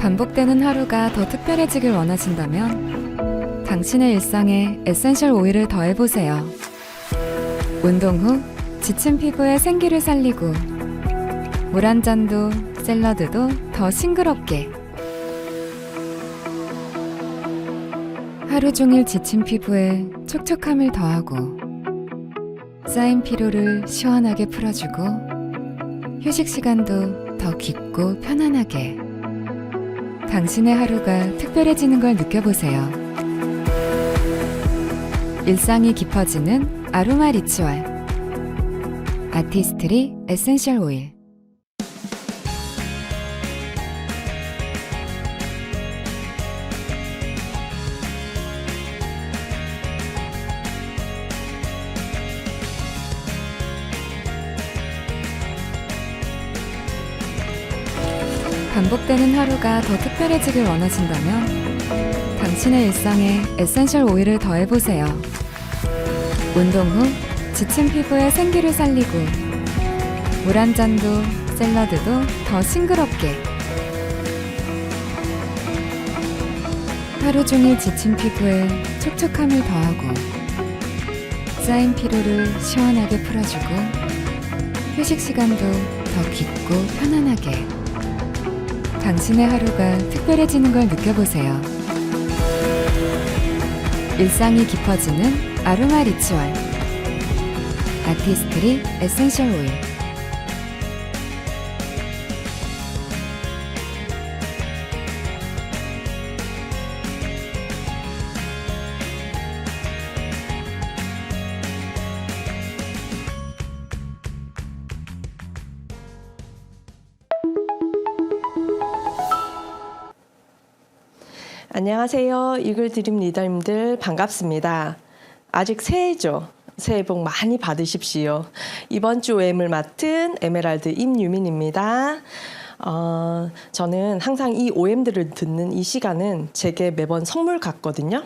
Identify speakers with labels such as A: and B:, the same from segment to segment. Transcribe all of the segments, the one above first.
A: 반복되는 하루가 더 특별해지길 원하신다면 당신의 일상에 에센셜 오일을 더해보세요. 운동 후 지친 피부에 생기를 살리고 물 한 잔도 샐러드도 더 싱그럽게 하루 종일 지친 피부에 촉촉함을 더하고 쌓인 피로를 시원하게 풀어주고 휴식 시간도 더 깊고 편안하게 당신의 하루가 특별해지는 걸 느껴보세요. 일상이 깊어지는 아로마 리추얼 아티스트리 에센셜 오일. 반복되는 하루가 더 특별해지길 원하신다면 당신의 일상에 에센셜 오일을 더해보세요. 운동 후 지친 피부에 생기를 살리고 물 한 잔도 샐러드도 더 싱그럽게 하루 종일 지친 피부에 촉촉함을 더하고 쌓인 피로를 시원하게 풀어주고 휴식 시간도 더 깊고 편안하게 당신의 하루가 특별해지는 걸 느껴보세요. 일상이 깊어지는 아로마 리추얼 아티스트리 에센셜 오일.
B: 안녕하세요. 이글드림 리더님들 반갑습니다. 아직 새해죠. 새해 복 많이 받으십시오. 이번 주 OM을 맡은 에메랄드 임유민입니다. 저는 항상 이 OM들을 듣는 이 시간은 제게 매번 선물 같거든요.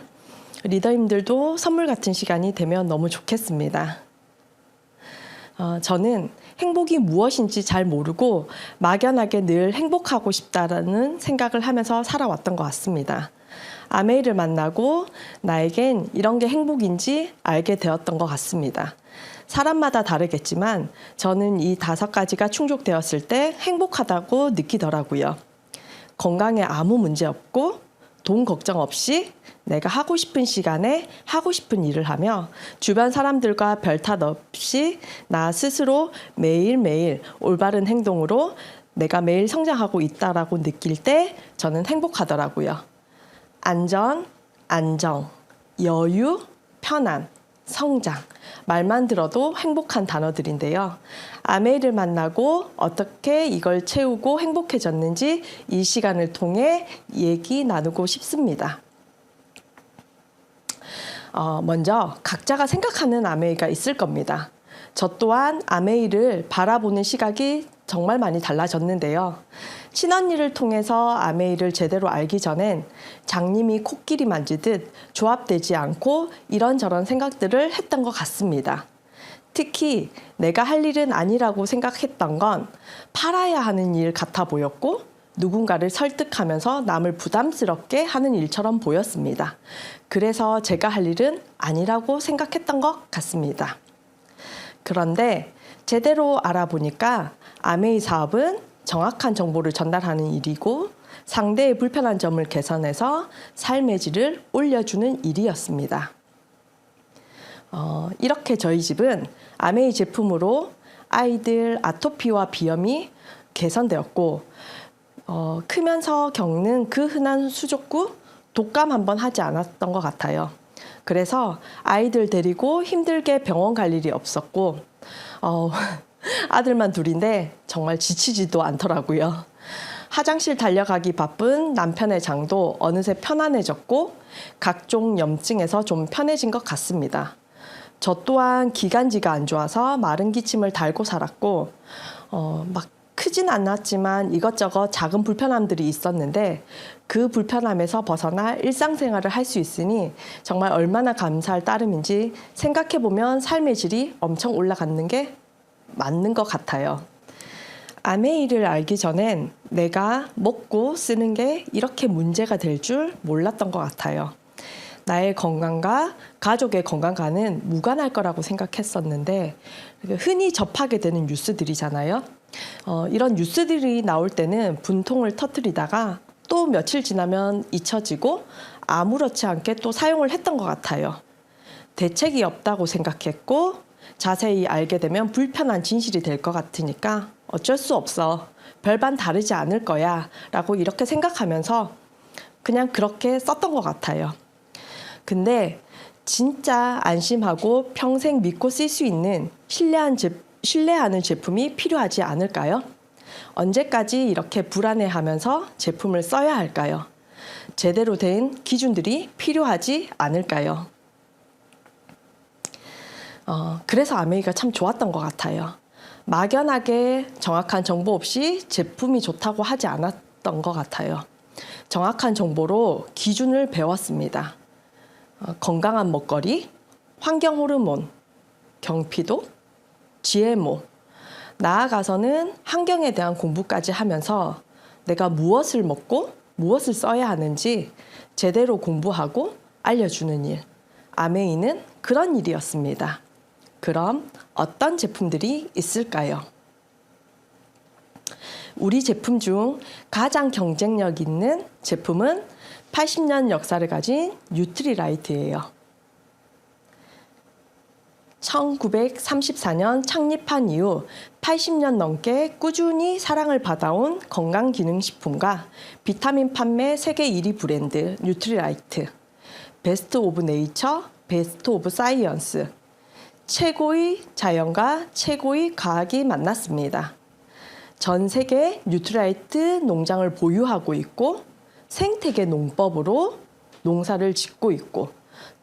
B: 리더님들도 선물 같은 시간이 되면 너무 좋겠습니다. 저는 행복이 무엇인지 잘 모르고 막연하게 늘 행복하고 싶다라는 생각을 하면서 살아왔던 것 같습니다. 아메이를 만나고 나에겐 이런 게 행복인지 알게 되었던 것 같습니다. 사람마다 다르겠지만 저는 이 5가지가 충족되었을 때 행복하다고 느끼더라고요. 건강에 아무 문제 없고 돈 걱정 없이 내가 하고 싶은 시간에 하고 싶은 일을 하며 주변 사람들과 별 탓 없이 나 스스로 매일매일 올바른 행동으로 내가 매일 성장하고 있다라고 느낄 때 저는 행복하더라고요. 안전, 안정, 여유, 편안, 성장. 말만 들어도 행복한 단어들인데요. 아메이를 만나고 어떻게 이걸 채우고 행복해졌는지 이 시간을 통해 얘기 나누고 싶습니다. 먼저 각자가 생각하는 아메이가 있을 겁니다. 저 또한 아메이를 바라보는 시각이 정말 많이 달라졌는데요. 친언니를 통해서 아메이를 제대로 알기 전엔 장님이 코끼리 만지듯 조합되지 않고 이런저런 생각들을 했던 것 같습니다. 특히 내가 할 일은 아니라고 생각했던 건 팔아야 하는 일 같아 보였고 누군가를 설득하면서 남을 부담스럽게 하는 일처럼 보였습니다. 그래서 제가 할 일은 아니라고 생각했던 것 같습니다. 그런데 제대로 알아보니까 아메이 사업은 정확한 정보를 전달하는 일이고 상대의 불편한 점을 개선해서 삶의 질을 올려주는 일이었습니다. 이렇게 저희 집은 아메이 제품으로 아이들 아토피와 비염이 개선되었고 크면서 겪는 그 흔한 수족구 독감 한번 하지 않았던 것 같아요. 그래서 아이들 데리고 힘들게 병원 갈 일이 없었고 아들만 둘인데 정말 지치지도 않더라고요. 화장실 달려가기 바쁜 남편의 장도 어느새 편안해졌고 각종 염증에서 좀 편해진 것 같습니다. 저 또한 기관지가 안 좋아서 마른 기침을 달고 살았고 막 크진 않았지만 이것저것 작은 불편함들이 있었는데 그 불편함에서 벗어나 일상생활을 할 수 있으니 정말 얼마나 감사할 따름인지 생각해보면 삶의 질이 엄청 올라가는 게 맞는 것 같아요. 아메이를 알기 전엔 내가 먹고 쓰는 게 이렇게 문제가 될 줄 몰랐던 것 같아요. 나의 건강과 가족의 건강과는 무관할 거라고 생각했었는데 흔히 접하게 되는 뉴스들이잖아요. 이런 뉴스들이 나올 때는 분통을 터뜨리다가 또 며칠 지나면 잊혀지고 아무렇지 않게 또 사용을 했던 것 같아요. 대책이 없다고 생각했고 자세히 알게 되면 불편한 진실이 될 것 같으니까 어쩔 수 없어. 별반 다르지 않을 거야. 라고 이렇게 생각하면서 그냥 그렇게 썼던 것 같아요. 근데 진짜 안심하고 평생 믿고 쓸 수 있는 신뢰하는 제품이 필요하지 않을까요? 언제까지 이렇게 불안해하면서 제품을 써야 할까요? 제대로 된 기준들이 필요하지 않을까요? 그래서 아메이가 참 좋았던 것 같아요. 막연하게 정확한 정보 없이 제품이 좋다고 하지 않았던 것 같아요. 정확한 정보로 기준을 배웠습니다. 건강한 먹거리, 환경 호르몬, 경피도, GMO, 나아가서는 환경에 대한 공부까지 하면서 내가 무엇을 먹고 무엇을 써야 하는지 제대로 공부하고 알려주는 일. 아메이는 그런 일이었습니다. 그럼 어떤 제품들이 있을까요? 우리 제품 중 가장 경쟁력 있는 제품은 80년 역사를 가진 뉴트리라이트예요. 1934년 창립한 이후 80년 넘게 꾸준히 사랑을 받아온 건강기능식품과 비타민 판매 세계 1위 브랜드 뉴트리라이트, 베스트 오브 네이처, 베스트 오브 사이언스, 최고의 자연과 최고의 과학이 만났습니다. 전 세계 뉴트리라이트 농장을 보유하고 있고 생태계 농법으로 농사를 짓고 있고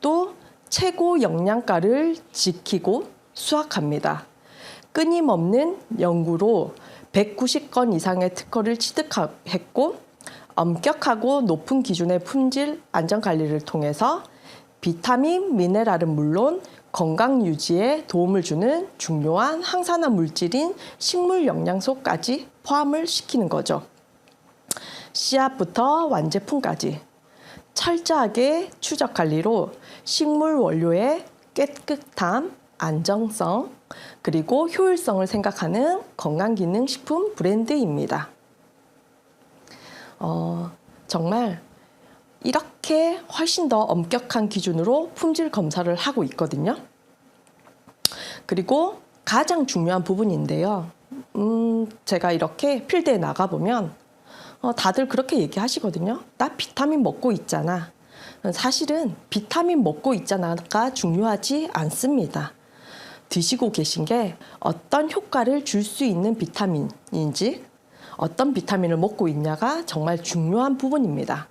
B: 또 최고 영양가를 지키고 수확합니다. 끊임없는 연구로 190건 이상의 특허를 취득했고 엄격하고 높은 기준의 품질 안전 관리를 통해서 비타민, 미네랄은 물론 건강 유지에 도움을 주는 중요한 항산화 물질인 식물 영양소까지 포함을 시키는 거죠. 씨앗부터 완제품까지 철저하게 추적 관리로 식물 원료의 깨끗함, 안정성, 그리고 효율성을 생각하는 건강기능식품 브랜드입니다. 정말 이렇게 훨씬 더 엄격한 기준으로 품질 검사를 하고 있거든요. 그리고 가장 중요한 부분인데요. 제가 이렇게 필드에 나가보면 다들 그렇게 얘기하시거든요. 나 비타민 먹고 있잖아. 사실은 비타민 먹고 있잖아가 중요하지 않습니다. 드시고 계신 게 어떤 효과를 줄 수 있는 비타민인지, 어떤 비타민을 먹고 있냐가 정말 중요한 부분입니다.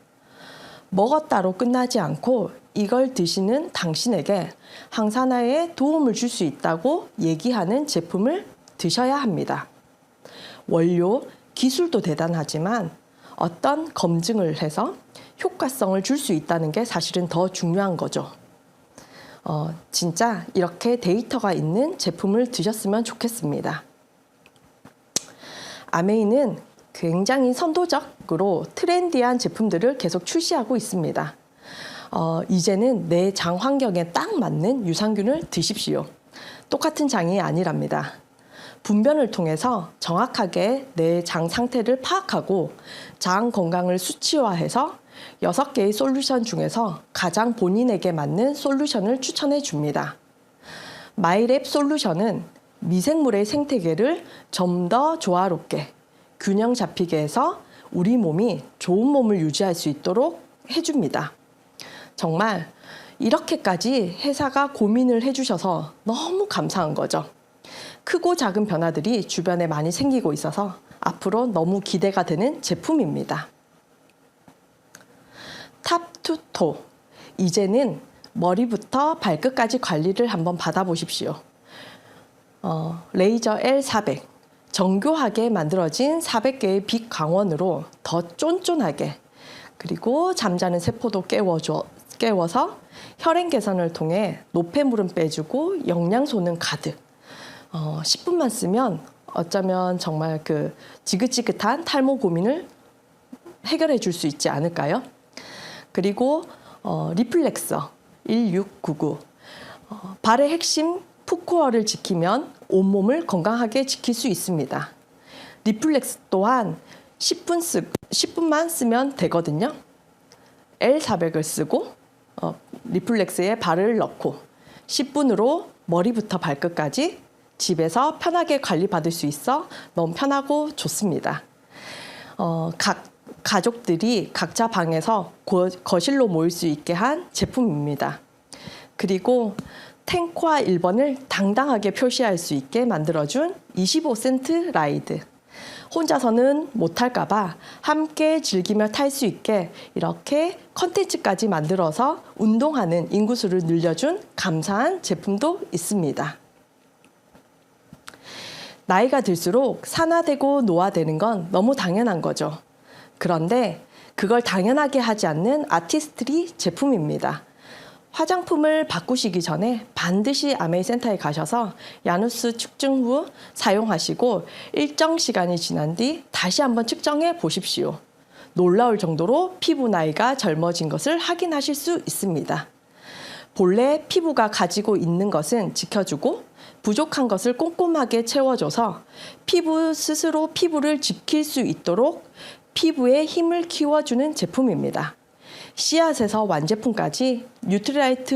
B: 먹었다로 끝나지 않고 이걸 드시는 당신에게 항산화에 도움을 줄 수 있다고 얘기하는 제품을 드셔야 합니다. 원료, 기술도 대단하지만 어떤 검증을 해서 효과성을 줄 수 있다는 게 사실은 더 중요한 거죠. 진짜 이렇게 데이터가 있는 제품을 드셨으면 좋겠습니다. 아메이는 굉장히 선도적으로 트렌디한 제품들을 계속 출시하고 있습니다. 이제는 내 장 환경에 딱 맞는 유산균을 드십시오. 똑같은 장이 아니랍니다. 분변을 통해서 정확하게 내 장 상태를 파악하고 장 건강을 수치화해서 6개의 솔루션 중에서 가장 본인에게 맞는 솔루션을 추천해 줍니다. 마이랩 솔루션은 미생물의 생태계를 좀 더 조화롭게 균형 잡히게 해서 우리 몸이 좋은 몸을 유지할 수 있도록 해줍니다. 정말 이렇게까지 회사가 고민을 해주셔서 너무 감사한 거죠. 크고 작은 변화들이 주변에 많이 생기고 있어서 앞으로 너무 기대가 되는 제품입니다. 탑투토, 이제는 머리부터 발끝까지 관리를 한번 받아보십시오. 레이저 L400, 정교하게 만들어진 400개의 빛 광원으로 더 쫀쫀하게, 그리고 잠자는 세포도 깨워서 혈행 개선을 통해 노폐물은 빼주고 영양소는 가득. 10분만 쓰면 어쩌면 정말 그 지긋지긋한 탈모 고민을 해결해 줄 수 있지 않을까요? 그리고 리플렉서 1699 발의 핵심 풋코어를 지키면 온몸을 건강하게 지킬 수 있습니다. 리플렉스 또한 10분만 쓰면 되거든요. L400을 쓰고 리플렉스에 발을 넣고 10분으로 머리부터 발끝까지 집에서 편하게 관리받을 수 있어 너무 편하고 좋습니다. 각 가족들이 각자 방에서 거실로 모일 수 있게 한 제품입니다. 그리고 탱코아 1번을 당당하게 표시할 수 있게 만들어준 25센트 라이드. 혼자서는 못할까 봐 함께 즐기며 탈 수 있게 이렇게 컨텐츠까지 만들어서 운동하는 인구수를 늘려준 감사한 제품도 있습니다. 나이가 들수록 산화되고 노화되는 건 너무 당연한 거죠. 그런데 그걸 당연하게 하지 않는 아티스트리 제품입니다. 화장품을 바꾸시기 전에 반드시 아메이센터에 가셔서 야누스 측정 후 사용하시고 일정 시간이 지난 뒤 다시 한번 측정해 보십시오. 놀라울 정도로 피부 나이가 젊어진 것을 확인하실 수 있습니다. 본래 피부가 가지고 있는 것은 지켜주고 부족한 것을 꼼꼼하게 채워줘서 피부 스스로 피부를 지킬 수 있도록 피부의 힘을 키워주는 제품입니다. 씨앗에서 완제품까지 뉴트리라이트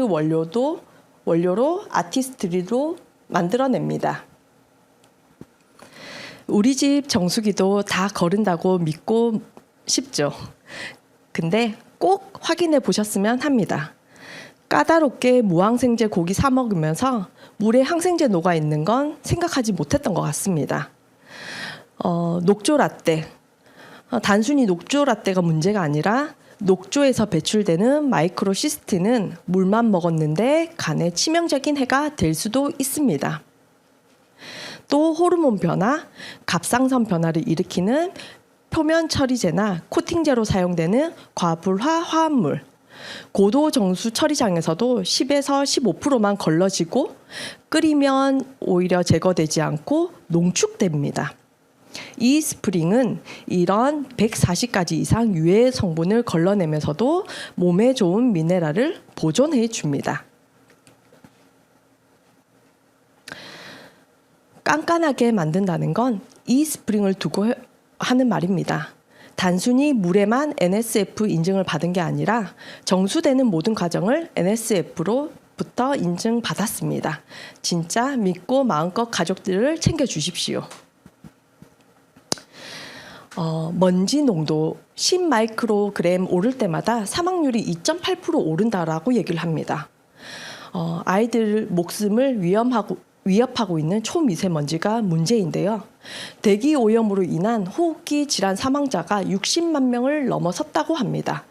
B: 원료로 아티스트리로 만들어냅니다. 우리 집 정수기도 다 거른다고 믿고 싶죠. 근데 꼭 확인해 보셨으면 합니다. 까다롭게 무항생제 고기 사 먹으면서 물에 항생제 녹아 있는 건 생각하지 못했던 것 같습니다. 녹조 라떼. 단순히 녹조 라떼가 문제가 아니라 녹조에서 배출되는 마이크로시스틴은 물만 먹었는데 간에 치명적인 해가 될 수도 있습니다. 또 호르몬 변화, 갑상선 변화를 일으키는 표면 처리제나 코팅제로 사용되는 과불화 화합물, 고도 정수 처리장에서도 10에서 15%만 걸러지고 끓이면 오히려 제거되지 않고 농축됩니다. 이 스프링은 이런 140가지 이상 유해 성분을 걸러내면서도 몸에 좋은 미네랄을 보존해 줍니다. 깐깐하게 만든다는 건 이 스프링을 두고 하는 말입니다. 단순히 물에만 NSF 인증을 받은 게 아니라 정수되는 모든 과정을 NSF로부터 인증받았습니다. 진짜 믿고 마음껏 가족들을 챙겨주십시오. 먼지 농도 10마이크로그램 오를 때마다 사망률이 2.8% 오른다라고 얘기를 합니다. 아이들 목숨을 위협하고 있는 초미세먼지가 문제인데요. 대기 오염으로 인한 호흡기 질환 사망자가 60만 명을 넘어섰다고 합니다.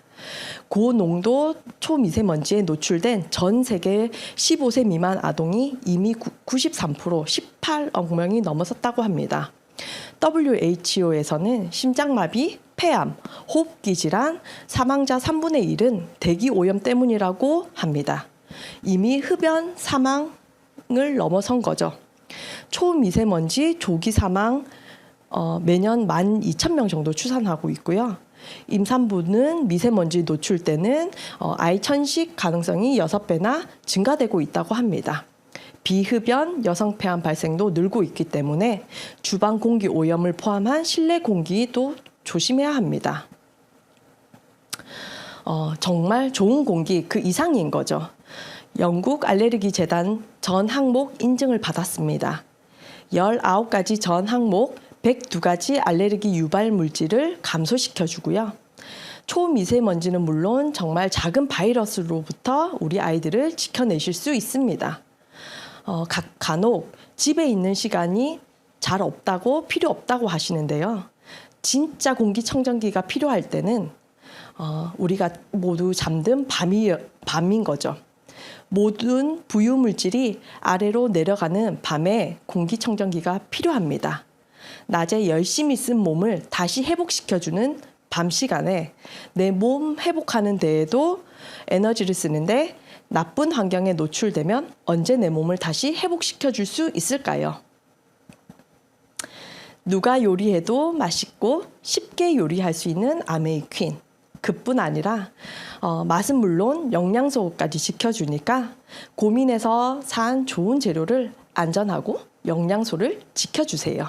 B: 고농도 초미세먼지에 노출된 전 세계 15세 미만 아동이 이미 93% 18억 명이 넘어섰다고 합니다. WHO에서는 심장마비, 폐암, 호흡기 질환, 사망자 3분의 1은 대기 오염 때문이라고 합니다. 이미 흡연 사망을 넘어선 거죠. 초미세먼지 조기 사망 매년 12,000명 정도 추산하고 있고요. 임산부는 미세먼지 노출 때는 아이 천식 가능성이 6배나 증가되고 있다고 합니다. 비흡연, 여성 폐암 발생도 늘고 있기 때문에 주방 공기 오염을 포함한 실내 공기도 조심해야 합니다. 정말 좋은 공기 그 이상인 거죠. 영국 알레르기 재단 전 항목 인증을 받았습니다. 19가지 전 항목 102가지 알레르기 유발 물질을 감소시켜주고요. 초미세먼지는 물론 정말 작은 바이러스로부터 우리 아이들을 지켜내실 수 있습니다. 간혹 집에 있는 시간이 잘 없다고 필요 없다고 하시는데요. 진짜 공기청정기가 필요할 때는 우리가 모두 잠든 밤인 거죠. 모든 부유물질이 아래로 내려가는 밤에 공기청정기가 필요합니다. 낮에 열심히 쓴 몸을 다시 회복시켜주는 밤 시간에 내 몸 회복하는 데에도 에너지를 쓰는데 나쁜 환경에 노출되면 언제 내 몸을 다시 회복시켜 줄 수 있을까요? 누가 요리해도 맛있고 쉽게 요리할 수 있는 아메이 퀸. 그뿐 아니라 맛은 물론 영양소까지 지켜주니까 고민해서 산 좋은 재료를 안전하고 영양소를 지켜주세요.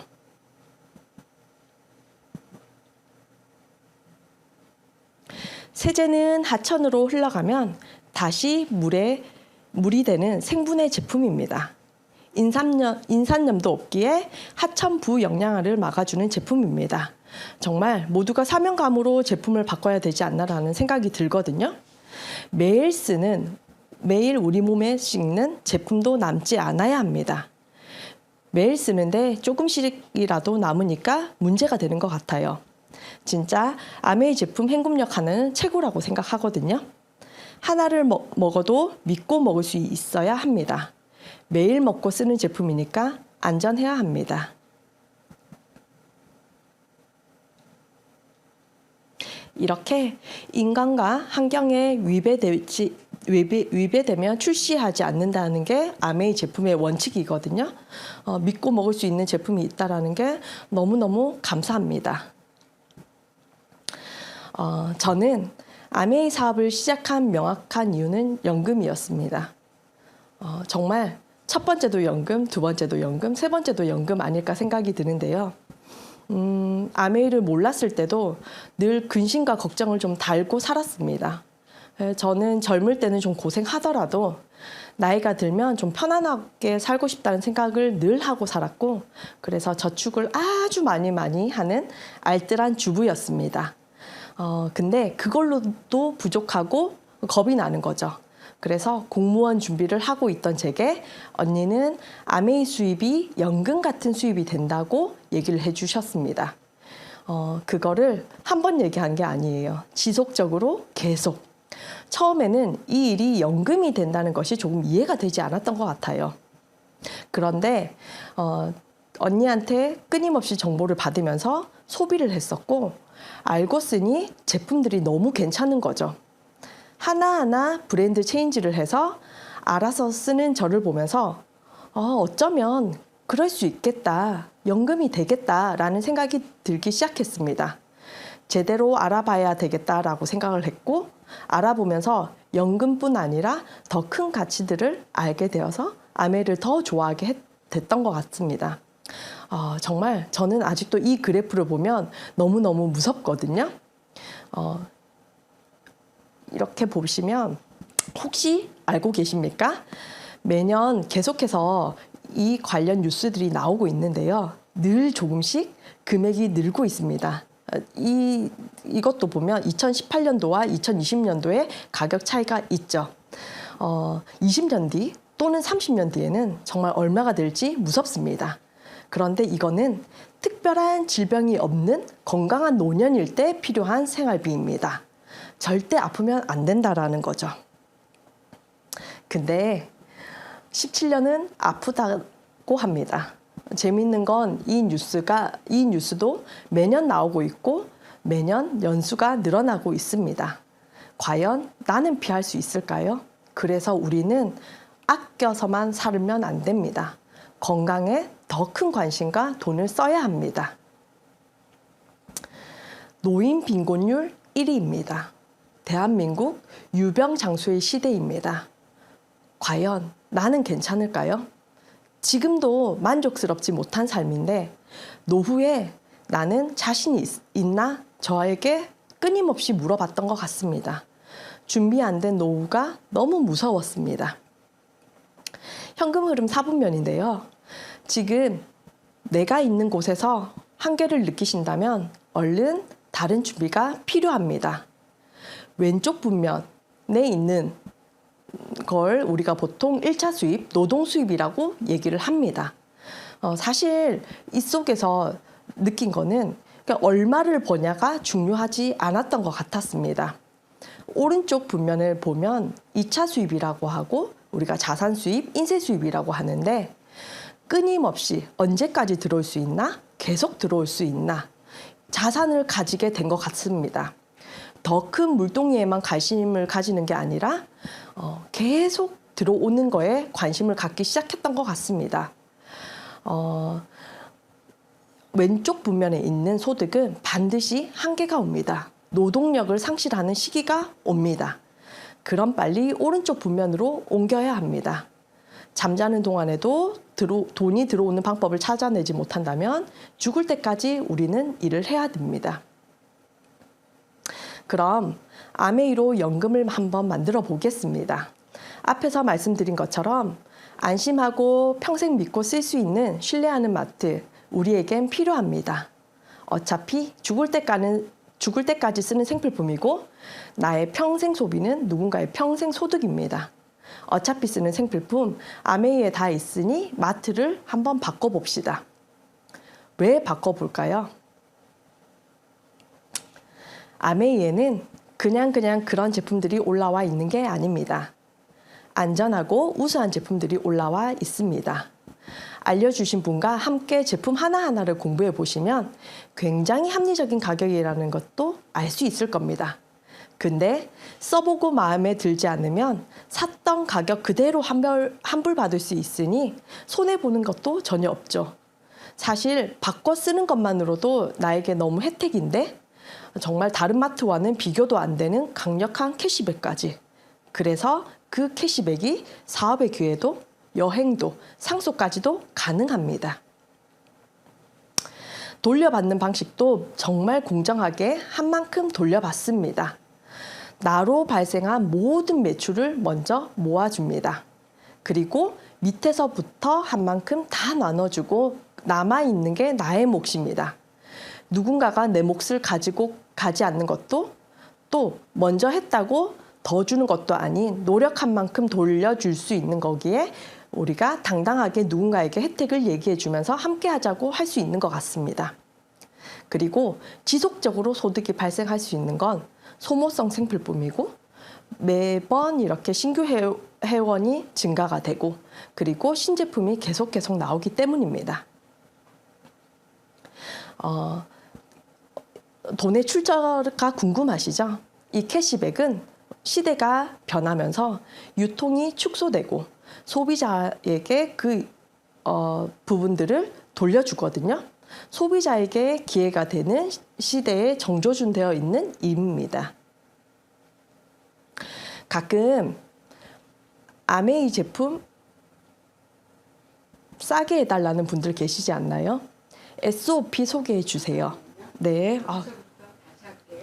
B: 세제는 하천으로 흘러가면 다시 물이 되는 생분해 제품입니다. 인산염도 없기에 하천 부영양화를 막아주는 제품입니다. 정말 모두가 사명감으로 제품을 바꿔야 되지 않나라는 생각이 들거든요. 매일 우리 몸에 씹는 제품도 남지 않아야 합니다. 매일 쓰는데 조금씩이라도 남으니까 문제가 되는 것 같아요. 진짜 아메이 제품 행복력 하나는 최고라고 생각하거든요. 하나를 먹어도 믿고 먹을 수 있어야 합니다. 매일 먹고 쓰는 제품이니까 안전해야 합니다. 이렇게 인간과 환경에 위배되면 출시하지 않는다는 게 아메이 제품의 원칙이거든요. 믿고 먹을 수 있는 제품이 있다는 게 너무너무 감사합니다. 저는 아메이 사업을 시작한 명확한 이유는 연금이었습니다. 정말 첫 번째도 연금, 두 번째도 연금, 세 번째도 연금 아닐까 생각이 드는데요. 아메이를 몰랐을 때도 늘 근심과 걱정을 좀 달고 살았습니다. 저는 젊을 때는 좀 고생하더라도 나이가 들면 좀 편안하게 살고 싶다는 생각을 늘 하고 살았고, 그래서 저축을 아주 많이 하는 알뜰한 주부였습니다. 근데 그걸로도 부족하고 겁이 나는 거죠. 그래서 공무원 준비를 하고 있던 제게 언니는 아메이 수입이 연금 같은 수입이 된다고 얘기를 해주셨습니다. 그거를 한 번 얘기한 게 아니에요. 지속적으로 계속. 처음에는 이 일이 연금이 된다는 것이 조금 이해가 되지 않았던 것 같아요. 그런데 언니한테 끊임없이 정보를 받으면서 소비를 했었고, 알고 쓰니 제품들이 너무 괜찮은 거죠. 하나하나 브랜드 체인지를 해서 알아서 쓰는 저를 보면서 어쩌면 그럴 수 있겠다, 연금이 되겠다라는 생각이 들기 시작했습니다. 제대로 알아봐야 되겠다라고 생각을 했고, 알아보면서 연금뿐 아니라 더 큰 가치들을 알게 되어서 아메이를 더 좋아하게 됐던 것 같습니다. 정말 저는 아직도 이 그래프를 보면 너무너무 무섭거든요. 이렇게 보시면 혹시 알고 계십니까? 매년 계속해서 이 관련 뉴스들이 나오고 있는데요. 늘 조금씩 금액이 늘고 있습니다. 이것도 보면 2018년도와 2020년도에 가격 차이가 있죠. 20년 뒤 또는 30년 뒤에는 정말 얼마가 될지 무섭습니다. 그런데 이거는 특별한 질병이 없는 건강한 노년일 때 필요한 생활비입니다. 절대 아프면 안 된다라는 거죠. 근데 17년은 아프다고 합니다. 재미있는 건 이 뉴스도 매년 나오고 있고 매년 연수가 늘어나고 있습니다. 과연 나는 피할 수 있을까요? 그래서 우리는 아껴서만 살면 안 됩니다. 건강에 더 큰 관심과 돈을 써야 합니다. 노인 빈곤율 1위입니다. 대한민국 유병장수의 시대입니다. 과연 나는 괜찮을까요? 지금도 만족스럽지 못한 삶인데 노후에 나는 자신이 있나? 저에게 끊임없이 물어봤던 것 같습니다. 준비 안 된 노후가 너무 무서웠습니다. 현금 흐름 4분면인데요. 지금 내가 있는 곳에서 한계를 느끼신다면 얼른 다른 준비가 필요합니다. 왼쪽 분면에 있는 걸 우리가 보통 1차 수입, 노동 수입이라고 얘기를 합니다. 사실 이 속에서 느낀 거는 그러니까 얼마를 버냐가 중요하지 않았던 것 같았습니다. 오른쪽 분면을 보면 2차 수입이라고 하고 우리가 자산 수입, 인세 수입이라고 하는데 끊임없이 언제까지 들어올 수 있나? 계속 들어올 수 있나? 자산을 가지게 된 것 같습니다. 더 큰 물동이에만 관심을 가지는 게 아니라 계속 들어오는 거에 관심을 갖기 시작했던 것 같습니다. 왼쪽 분면에 있는 소득은 반드시 한계가 옵니다. 노동력을 상실하는 시기가 옵니다. 그럼 빨리 오른쪽 분면으로 옮겨야 합니다. 잠자는 동안에도 돈이 들어오는 방법을 찾아내지 못한다면 죽을 때까지 우리는 일을 해야 됩니다. 그럼 아메이로 연금을 한번 만들어 보겠습니다. 앞에서 말씀드린 것처럼 안심하고 평생 믿고 쓸 수 있는 신뢰하는 마트, 우리에겐 필요합니다. 어차피 죽을 때까지 쓰는 생필품이고 나의 평생 소비는 누군가의 평생 소득입니다. 어차피 쓰는 생필품 아메이에 다 있으니 마트를 한번 바꿔봅시다. 왜 바꿔볼까요? 아메이에는 그냥 그런 제품들이 올라와 있는 게 아닙니다. 안전하고 우수한 제품들이 올라와 있습니다. 알려주신 분과 함께 제품 하나하나를 공부해 보시면 굉장히 합리적인 가격이라는 것도 알 수 있을 겁니다. 근데 써보고 마음에 들지 않으면 샀던 가격 그대로 환불받을 수 있으니 손해보는 것도 전혀 없죠. 사실 바꿔 쓰는 것만으로도 나에게 너무 혜택인데 정말 다른 마트와는 비교도 안 되는 강력한 캐시백까지. 그래서 그 캐시백이 사업의 기회도 여행도 상속까지도 가능합니다. 돌려받는 방식도 정말 공정하게 한 만큼 돌려받습니다. 나로 발생한 모든 매출을 먼저 모아줍니다. 그리고 밑에서부터 한 만큼 다 나눠주고 남아있는 게 나의 몫입니다. 누군가가 내 몫을 가지고 가지 않는 것도 또 먼저 했다고 더 주는 것도 아닌 노력한 만큼 돌려줄 수 있는 거기에 우리가 당당하게 누군가에게 혜택을 얘기해 주면서 함께 하자고 할 수 있는 것 같습니다. 그리고 지속적으로 소득이 발생할 수 있는 건 소모성 생필품이고 매번 이렇게 신규 회원이 증가가 되고 그리고 신제품이 계속 나오기 때문입니다. 돈의 출처가 궁금하시죠? 이 캐시백은 시대가 변하면서 유통이 축소되고 소비자에게 그 부분들을 돌려주거든요. 소비자에게 기회가 되는 시대에 정조준되어 있는 임입니다. 가끔 아메이 제품 싸게 해달라는 분들 계시지 않나요? SOP 소개해 주세요. 네.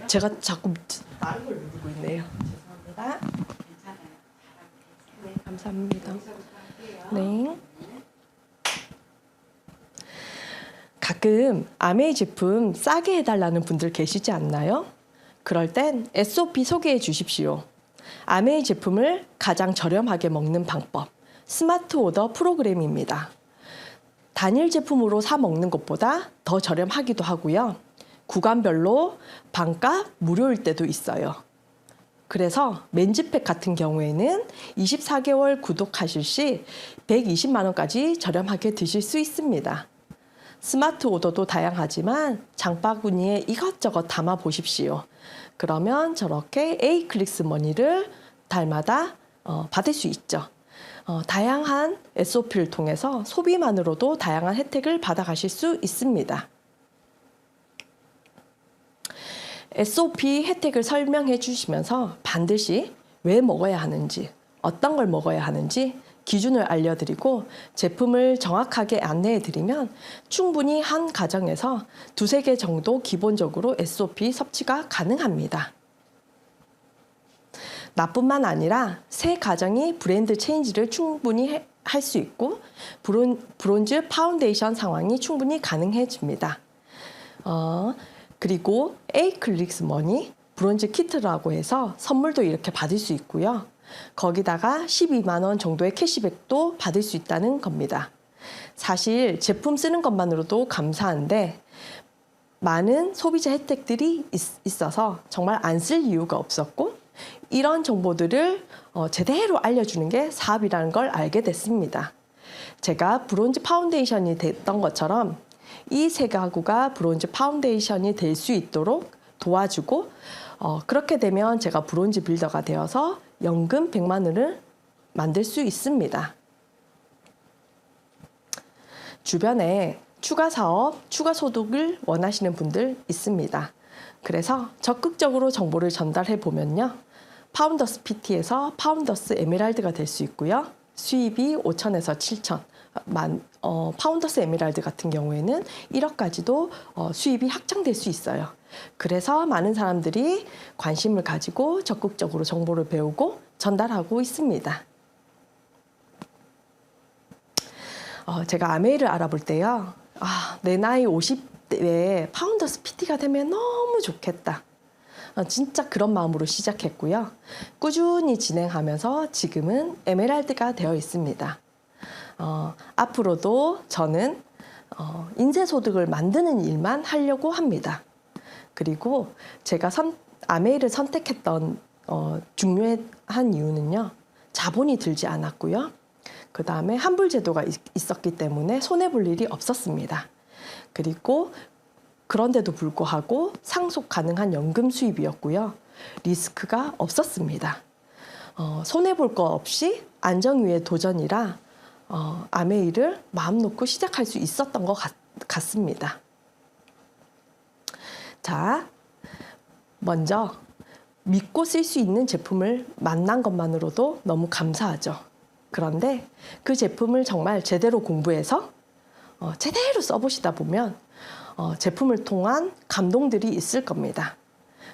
B: 제가 자꾸 다른 걸 누르고 있네요. 죄송합니다. 네, 감사합니다. 네. 가끔 아메이 제품 싸게 해달라는 분들 계시지 않나요? 그럴 땐 SOP 소개해 주십시오. 아메이 제품을 가장 저렴하게 먹는 방법, 스마트 오더 프로그램입니다. 단일 제품으로 사 먹는 것보다 더 저렴하기도 하고요. 구간별로 반값 무료일 때도 있어요. 그래서 맨즈팩 같은 경우에는 24개월 구독하실 시 120만 원까지 저렴하게 드실 수 있습니다. 스마트 오더도 다양하지만 장바구니에 이것저것 담아 보십시오. 그러면 저렇게 A클릭스 머니를 달마다 받을 수 있죠. 다양한 SOP를 통해서 소비만으로도 다양한 혜택을 받아가실 수 있습니다. SOP 혜택을 설명해 주시면서 반드시 왜 먹어야 하는지, 어떤 걸 먹어야 하는지 기준을 알려드리고 제품을 정확하게 안내해드리면 충분히 한 가정에서 2-3개 정도 기본적으로 SOP 섭취가 가능합니다. 나뿐만 아니라 새 가정이 브랜드 체인지를 충분히 할 수 있고 브론즈 파운데이션 상황이 충분히 가능해집니다. 그리고 A클릭스 머니 브론즈 키트라고 해서 선물도 이렇게 받을 수 있고요. 거기다가 12만 원 정도의 캐시백도 받을 수 있다는 겁니다. 사실 제품 쓰는 것만으로도 감사한데 많은 소비자 혜택들이 있어서 정말 안 쓸 이유가 없었고 이런 정보들을 제대로 알려주는 게 사업이라는 걸 알게 됐습니다. 제가 브론즈 파운데이션이 됐던 것처럼 이 세 가구가 브론즈 파운데이션이 될 수 있도록 도와주고 그렇게 되면 제가 브론즈 빌더가 되어서 연금 100만 원을 만들 수 있습니다. 주변에 추가 사업, 추가 소득을 원하시는 분들 있습니다. 그래서 적극적으로 정보를 전달해 보면요. 파운더스 PT에서 파운더스 에메랄드가 될 수 있고요. 수입이 5천에서 7천. 파운더스 에메랄드 같은 경우에는 1억까지도 수입이 확장될 수 있어요. 그래서 많은 사람들이 관심을 가지고 적극적으로 정보를 배우고 전달하고 있습니다. 제가 아메이를 알아볼 때요. 내 나이 50대에 파운더스 PT가 되면 너무 좋겠다. 진짜 그런 마음으로 시작했고요. 꾸준히 진행하면서 지금은 에메랄드가 되어 있습니다. 앞으로도 저는 인쇄소득을 만드는 일만 하려고 합니다. 그리고 제가 아메이를 선택했던 중요한 이유는요. 자본이 들지 않았고요. 그 다음에 환불 제도가 있었기 때문에 손해볼 일이 없었습니다. 그리고 그런데도 불구하고 상속 가능한 연금 수입이었고요. 리스크가 없었습니다. 손해볼 거 없이 안정 위의 도전이라 아메이를 마음 놓고 시작할 수 있었던 것 같습니다. 자, 먼저 믿고 쓸 수 있는 제품을 만난 것만으로도 너무 감사하죠. 그런데 그 제품을 정말 제대로 공부해서 제대로 써보시다 보면 제품을 통한 감동들이 있을 겁니다.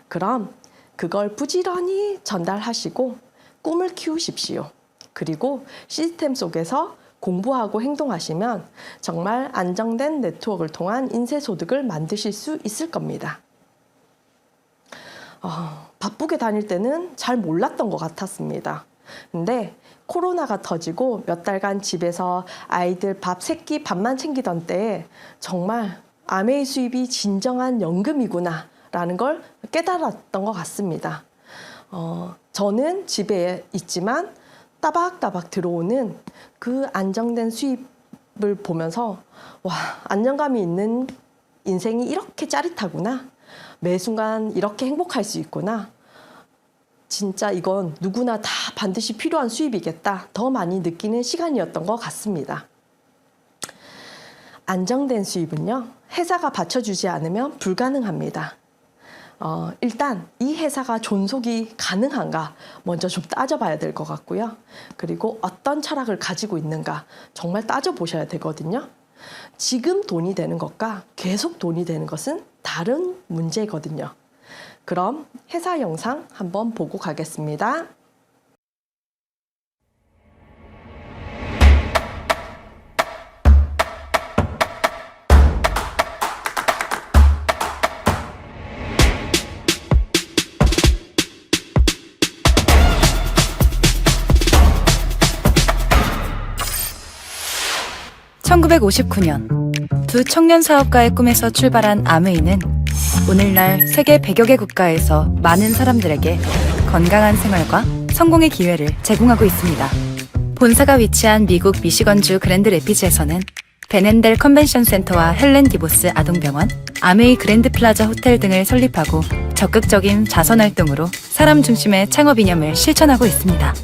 B: 그럼 그걸 부지런히 전달하시고 꿈을 키우십시오. 그리고 시스템 속에서 공부하고 행동하시면 정말 안정된 네트워크를 통한 인쇄소득을 만드실 수 있을 겁니다. 바쁘게 다닐 때는 잘 몰랐던 것 같았습니다. 근데 코로나가 터지고 몇 달간 집에서 아이들 밥 3끼 밥만 챙기던 때에 정말 아메이 수입이 진정한 연금이구나 라는 걸 깨달았던 것 같습니다. 저는 집에 있지만 따박따박 들어오는 그 안정된 수입을 보면서 와, 안정감이 있는 인생이 이렇게 짜릿하구나. 매 순간 이렇게 행복할 수 있구나. 진짜 이건 누구나 다 반드시 필요한 수입이겠다. 더 많이 느끼는 시간이었던 것 같습니다. 안정된 수입은요. 회사가 받쳐주지 않으면 불가능합니다. 일단 이 회사가 존속이 가능한가 먼저 좀 따져봐야 될 것 같고요. 그리고 어떤 철학을 가지고 있는가 정말 따져보셔야 되거든요. 지금 돈이 되는 것과 계속 돈이 되는 것은 다른 문제거든요. 그럼 회사 영상 한번 보고 가겠습니다.
C: (1959년) 두 청년 사업가의 꿈에서 출발한 아메이는 오늘날 세계 100여 개 국가에서 많은 사람들에게 건강한 생활과 성공의 기회를 제공하고 있습니다. 본사가 위치한 미국 미시건주 그랜드 레피즈에서는 베넨델 컨벤션 센터와 헬렌 디보스 아동병원, 아메이 그랜드 플라자 호텔 등을 설립하고 적극적인 자선 활동으로 사람 중심의 창업 이념을 실천하고 있습니다.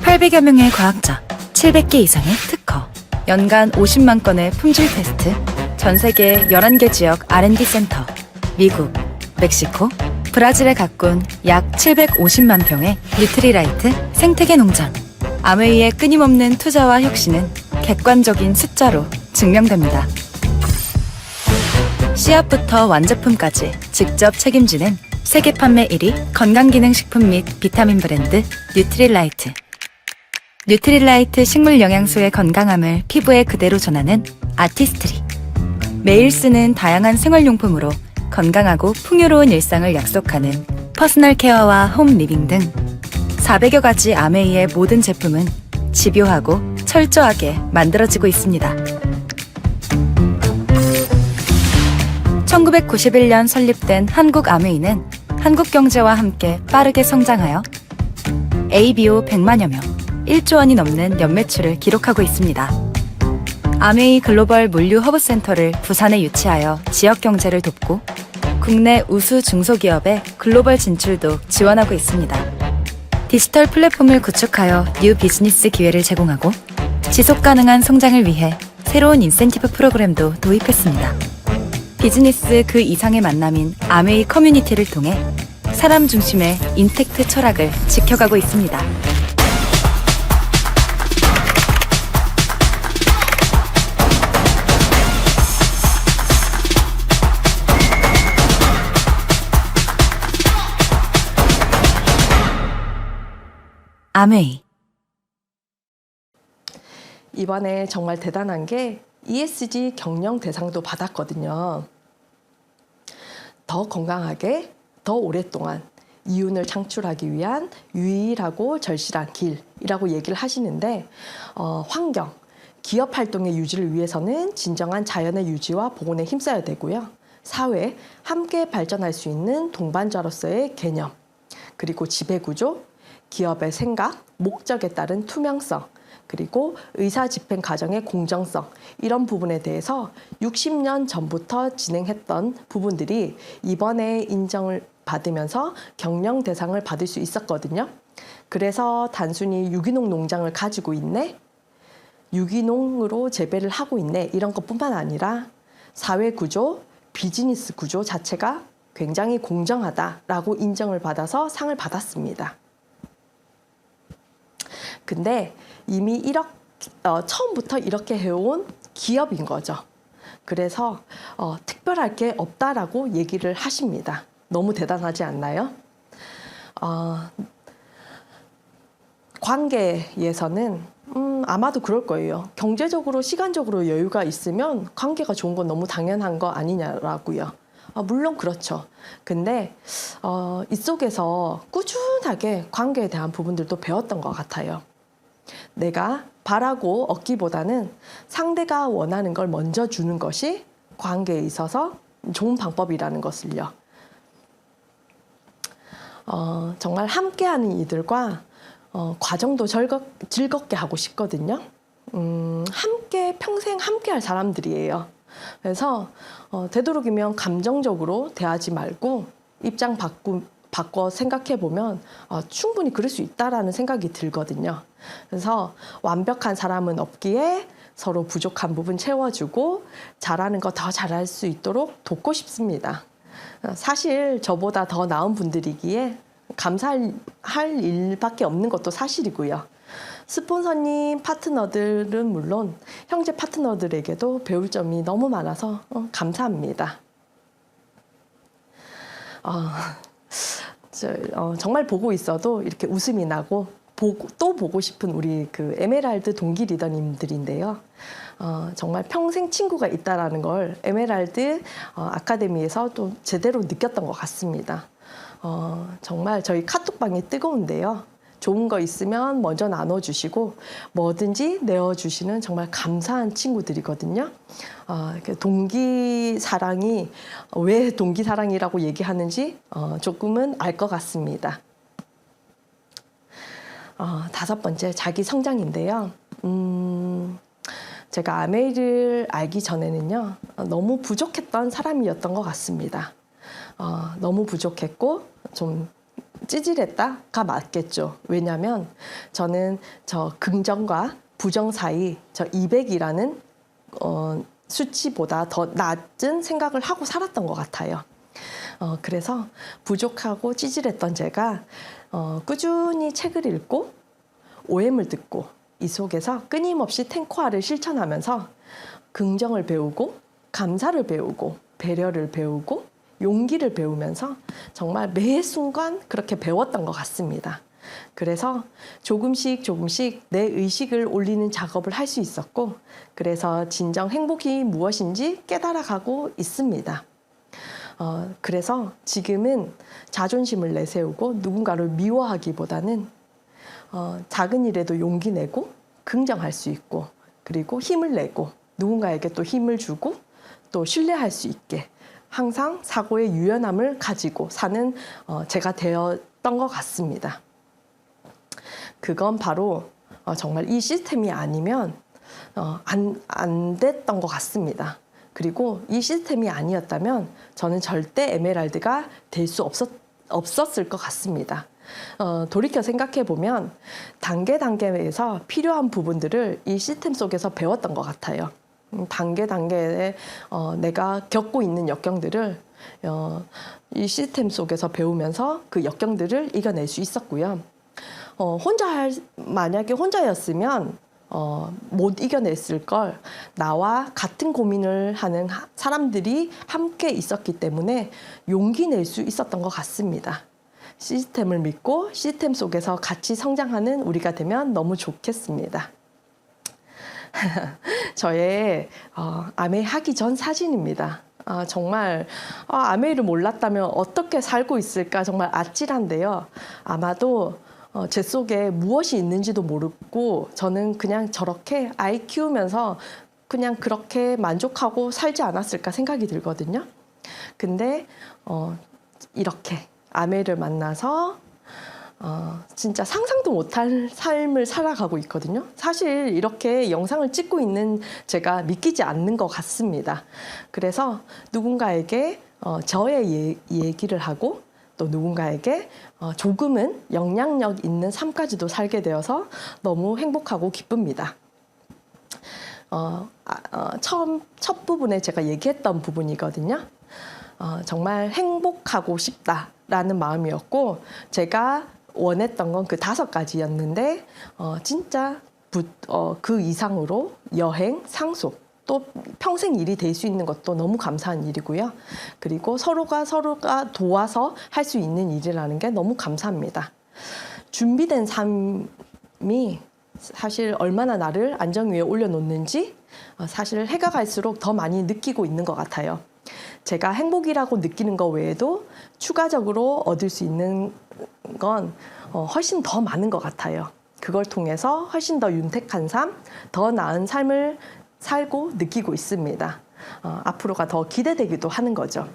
C: 800여 명의 과학자, 700개 이상의 특허, 연간 50만 건의 품질 테스트, 전 세계 11개 지역 R&D 센터, 미국, 멕시코, 브라질에 가꾼 약 750만 평의 뉴트리라이트 생태계 농장. 아메이의 끊임없는 투자와 혁신은 객관적인 숫자로 증명됩니다. 씨앗부터 완제품까지 직접 책임지는 세계 판매 1위 건강기능식품 및 비타민 브랜드 뉴트리라이트. 뉴트리라이트 식물 영양소의 건강함을 피부에 그대로 전하는 아티스트리. 매일 쓰는 다양한 생활용품으로 건강하고 풍요로운 일상을 약속하는 퍼스널 케어와 홈 리빙 등 400여 가지 아메이의 모든 제품은 집요하고 철저하게 만들어지고 있습니다. 1991년 설립된 한국 아메이는 한국 경제와 함께 빠르게 성장하여 ABO 100만여 명, 1조 원이 넘는 연매출을 기록하고 있습니다. 아메이 글로벌 물류 허브센터를 부산에 유치하여 지역 경제를 돕고 국내 우수 중소기업의 글로벌 진출도 지원하고 있습니다. 디지털 플랫폼을 구축하여 뉴 비즈니스 기회를 제공하고 지속 가능한 성장을 위해 새로운 인센티브 프로그램도 도입했습니다. 비즈니스 그 이상의 만남인 아메이 커뮤니티를 통해 사람 중심의 인텍트 철학을 지켜가고 있습니다. 아메이.
B: 이번에 정말 대단한 게 ESG 경영 대상도 받았거든요. 더 건강하게, 더 오랫동안 이윤을 창출하기 위한 유일하고 절실한 길이라고 얘기를 하시는데 환경, 기업 활동의 유지를 위해서는 진정한 자연의 유지와 복원에 힘써야 되고요. 사회, 함께 발전할 수 있는 동반자로서의 개념, 그리고 지배구조, 기업의 생각, 목적에 따른 투명성, 그리고 의사집행 과정의 공정성, 이런 부분에 대해서 60년 전부터 진행했던 부분들이 이번에 인정을 받으면서 경영 대상을 받을 수 있었거든요. 그래서 단순히 유기농 농장을 가지고 있네, 유기농으로 재배를 하고 있네, 이런 것뿐만 아니라 사회 구조, 비즈니스 구조 자체가 굉장히 공정하다라고 인정을 받아서 상을 받았습니다. 근데 이미 처음부터 이렇게 해온 기업인 거죠. 그래서 특별할 게 없다라고 얘기를 하십니다. 너무 대단하지 않나요? 관계에서는 아마도 그럴 거예요. 경제적으로, 시간적으로 여유가 있으면 관계가 좋은 건 너무 당연한 거 아니냐라고요. 물론 그렇죠. 근데 이 속에서 꾸준하게 관계에 대한 부분들도 배웠던 것 같아요. 내가 바라고 얻기보다는 상대가 원하는 걸 먼저 주는 것이 관계에 있어서 좋은 방법이라는 것을요. 정말 함께하는 이들과 과정도 즐겁게 하고 싶거든요. 평생 함께할 사람들이에요. 그래서 되도록이면 감정적으로 대하지 말고 입장 바꿔 생각해 보면 충분히 그럴 수 있다라는 생각이 들거든요. 그래서 완벽한 사람은 없기에 서로 부족한 부분 채워주고 잘하는 거 더 잘할 수 있도록 돕고 싶습니다. 사실 저보다 더 나은 분들이기에 감사할 일밖에 없는 것도 사실이고요. 스폰서님, 파트너들은 물론 형제 파트너들에게도 배울 점이 너무 많아서 감사합니다. 정말 보고 있어도 이렇게 웃음이 나고 또 보고 싶은 우리 그 에메랄드 동기 리더님들인데요. 정말 평생 친구가 있다라는 걸 에메랄드 아카데미에서 또 제대로 느꼈던 것 같습니다. 정말 저희 카톡방이 뜨거운데요. 좋은 거 있으면 먼저 나눠주시고 뭐든지 내어주시는 정말 감사한 친구들이거든요. 동기 사랑이 왜 동기 사랑이라고 얘기하는지 조금은 알 것 같습니다. 5번째, 자기 성장인데요. 제가 아메이를 알기 전에는요, 너무 부족했던 사람이었던 것 같습니다. 너무 부족했고 좀 찌질했다가 맞겠죠. 왜냐하면 저는 저 긍정과 부정 사이 저 200이라는 수치보다 더 낮은 생각을 하고 살았던 것 같아요. 그래서 부족하고 찌질했던 제가 꾸준히 책을 읽고 OM을 듣고 이 속에서 끊임없이 탱코아를 실천하면서 긍정을 배우고 감사를 배우고 배려를 배우고 용기를 배우면서 정말 매 순간 그렇게 배웠던 것 같습니다. 그래서 조금씩 내 의식을 올리는 작업을 할 수 있었고, 그래서 진정 행복이 무엇인지 깨달아가고 있습니다. 그래서 지금은 자존심을 내세우고 누군가를 미워하기보다는 작은 일에도 용기 내고 긍정할 수 있고, 그리고 힘을 내고 누군가에게 또 힘을 주고 또 신뢰할 수 있게 항상 사고의 유연함을 가지고 사는 제가 되었던 것 같습니다. 그건 바로 정말 이 시스템이 아니면 안 됐던 것 같습니다. 그리고 이 시스템이 아니었다면 저는 절대 에메랄드가 될 수 없었을 것 같습니다. 돌이켜 생각해 보면 단계에서 필요한 부분들을 이 시스템 속에서 배웠던 것 같아요. 단계에 내가 겪고 있는 역경들을 이 시스템 속에서 배우면서 그 역경들을 이겨낼 수 있었고요. 만약에 혼자였으면 못 이겨냈을 걸 나와 같은 고민을 하는 사람들이 함께 있었기 때문에 용기 낼 수 있었던 것 같습니다. 시스템을 믿고 시스템 속에서 같이 성장하는 우리가 되면 너무 좋겠습니다. 저의 아메 하기 전 사진입니다. 정말 아메이를 몰랐다면 어떻게 살고 있을까 정말 아찔한데요. 아마도 제 속에 무엇이 있는지도 모르고 저는 그냥 저렇게 아이 키우면서 그냥 그렇게 만족하고 살지 않았을까 생각이 들거든요. 근데 이렇게 아메를 만나서 진짜 상상도 못할 삶을 살아가고 있거든요. 사실 이렇게 영상을 찍고 있는 제가 믿기지 않는 것 같습니다. 그래서 누군가에게 저의 얘기를 하고 또 누군가에게 조금은 영향력 있는 삶까지도 살게 되어서 너무 행복하고 기쁩니다. 첫 부분에 제가 얘기했던 부분이거든요. 정말 행복하고 싶다라는 마음이었고 제가 원했던 건 그 5가지였는데 진짜 그 이상으로 여행, 상속, 또 평생 일이 될 수 있는 것도 너무 감사한 일이고요. 그리고 서로가 도와서 할 수 있는 일이라는 게 너무 감사합니다. 준비된 삶이 사실 얼마나 나를 안정 위에 올려놓는지 사실 해가 갈수록 더 많이 느끼고 있는 것 같아요. 제가 행복이라고 느끼는 것 외에도 추가적으로 얻을 수 있는 건 훨씬 더 많은 것 같아요. 그걸 통해서 훨씬 더 윤택한 삶, 더 나은 삶을 살고 느끼고 있습니다. 앞으로가 더 기대되기도 하는 거죠.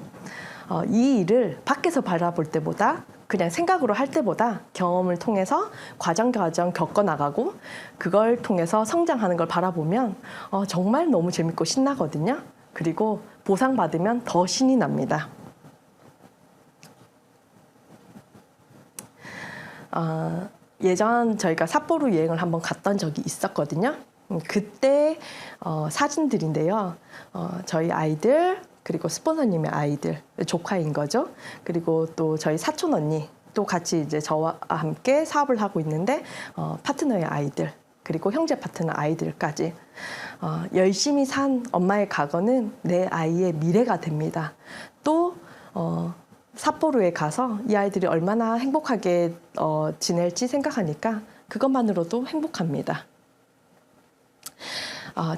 B: 이 일을 밖에서 바라볼 때보다 그냥 생각으로 할 때보다 경험을 통해서 과정 겪어나가고 그걸 통해서 성장하는 걸 바라보면 정말 너무 재밌고 신나거든요. 그리고 보상받으면 더 신이 납니다. 예전 저희가 삿포로 여행을 한번 갔던 적이 있었거든요. 그때 사진들인데요. 저희 아이들 그리고 스폰서님의 아이들 조카인 거죠. 그리고 또 저희 사촌 언니 또 같이 이제 저와 함께 사업을 하고 있는데 파트너의 아이들 그리고 형제 파트너 아이들까지 열심히 산 엄마의 과거는 내 아이의 미래가 됩니다. 또 삿포로에 가서 이 아이들이 얼마나 행복하게 지낼지 생각하니까 그것만으로도 행복합니다.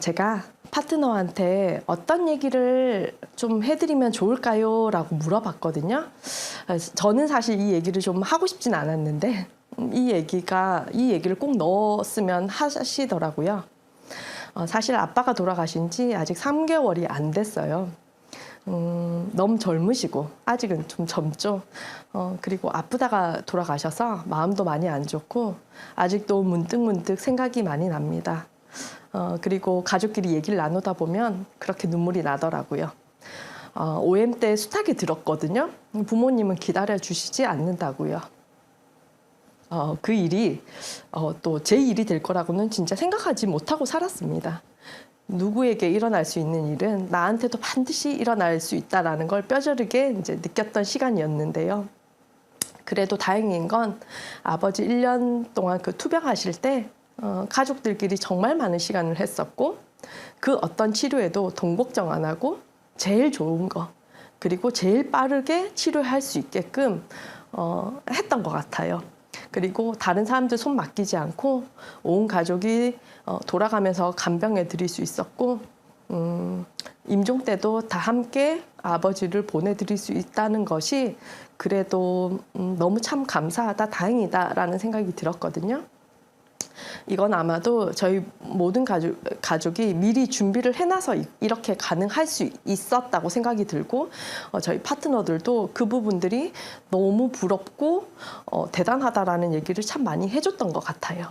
B: 제가 파트너한테 어떤 얘기를 좀 해드리면 좋을까요? 라고 물어봤거든요. 저는 사실 이 얘기를 좀 하고 싶진 않았는데 이 얘기를 꼭 넣었으면 하시더라고요. 사실 아빠가 돌아가신 지 아직 3개월이 안 됐어요. 너무 젊으시고 아직은 좀 젊죠. 그리고 아프다가 돌아가셔서 마음도 많이 안 좋고 아직도 문득문득 생각이 많이 납니다. 그리고 가족끼리 얘기를 나누다 보면 그렇게 눈물이 나더라고요. OM 때 숱하게 들었거든요. 부모님은 기다려 주시지 않는다고요. 그 일이 또 제 일이 될 거라고는 진짜 생각하지 못하고 살았습니다. 누구에게 일어날 수 있는 일은 나한테도 반드시 일어날 수 있다는 걸 뼈저리게 이제 느꼈던 시간이었는데요. 그래도 다행인 건 아버지 1년 동안 그 투병하실 때 가족들끼리 정말 많은 시간을 했었고 그 어떤 치료에도 돈 걱정 안 하고 제일 좋은 거 그리고 제일 빠르게 치료할 수 있게끔 했던 것 같아요. 그리고 다른 사람들 손 맡기지 않고 온 가족이 돌아가면서 간병해 드릴 수 있었고 임종 때도 다 함께 아버지를 보내드릴 수 있다는 것이 그래도 너무 참 감사하다 다행이다라는 생각이 들었거든요. 이건 아마도 저희 모든 가족이 미리 준비를 해놔서 이렇게 가능할 수 있었다고 생각이 들고 저희 파트너들도 그 부분들이 너무 부럽고 대단하다라는 얘기를 참 많이 해줬던 것 같아요.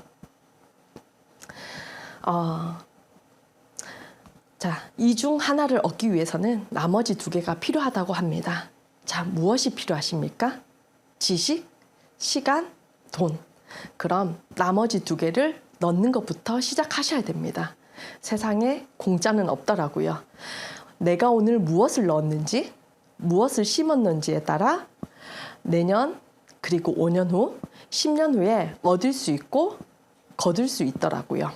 B: 자, 이 중 하나를 얻기 위해서는 나머지 2개가 필요하다고 합니다. 자, 무엇이 필요하십니까? 지식, 시간, 돈. 그럼 나머지 2개를 넣는 것부터 시작하셔야 됩니다. 세상에 공짜는 없더라고요. 내가 오늘 무엇을 넣었는지, 무엇을 심었는지에 따라 내년, 그리고 5년 후, 10년 후에 얻을 수 있고 거둘 수 있더라고요.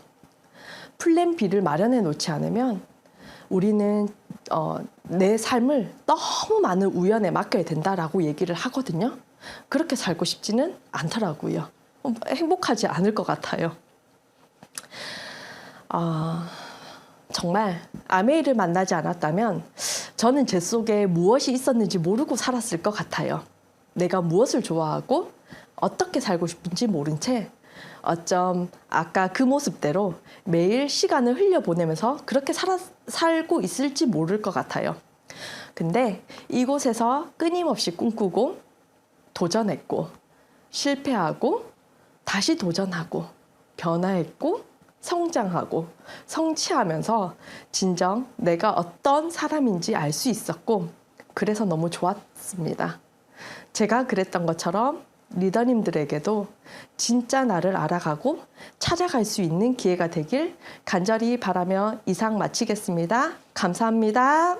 B: 플랜 B를 마련해 놓지 않으면 우리는 내 삶을 너무 많은 우연에 맡겨야 된다라고 얘기를 하거든요. 그렇게 살고 싶지는 않더라고요. 행복하지 않을 것 같아요. 정말 아메이를 만나지 않았다면 저는 제 속에 무엇이 있었는지 모르고 살았을 것 같아요. 내가 무엇을 좋아하고 어떻게 살고 싶은지 모른 채 어쩜 아까 그 모습대로 매일 시간을 흘려보내면서 그렇게 살고 있을지 모를 것 같아요. 근데 이곳에서 끊임없이 꿈꾸고 도전했고 실패하고 다시 도전하고 변화했고 성장하고 성취하면서 진정 내가 어떤 사람인지 알 수 있었고 그래서 너무 좋았습니다. 제가 그랬던 것처럼 리더님들에게도 진짜 나를 알아가고 찾아갈 수 있는 기회가 되길 간절히 바라며 이상 마치겠습니다. 감사합니다.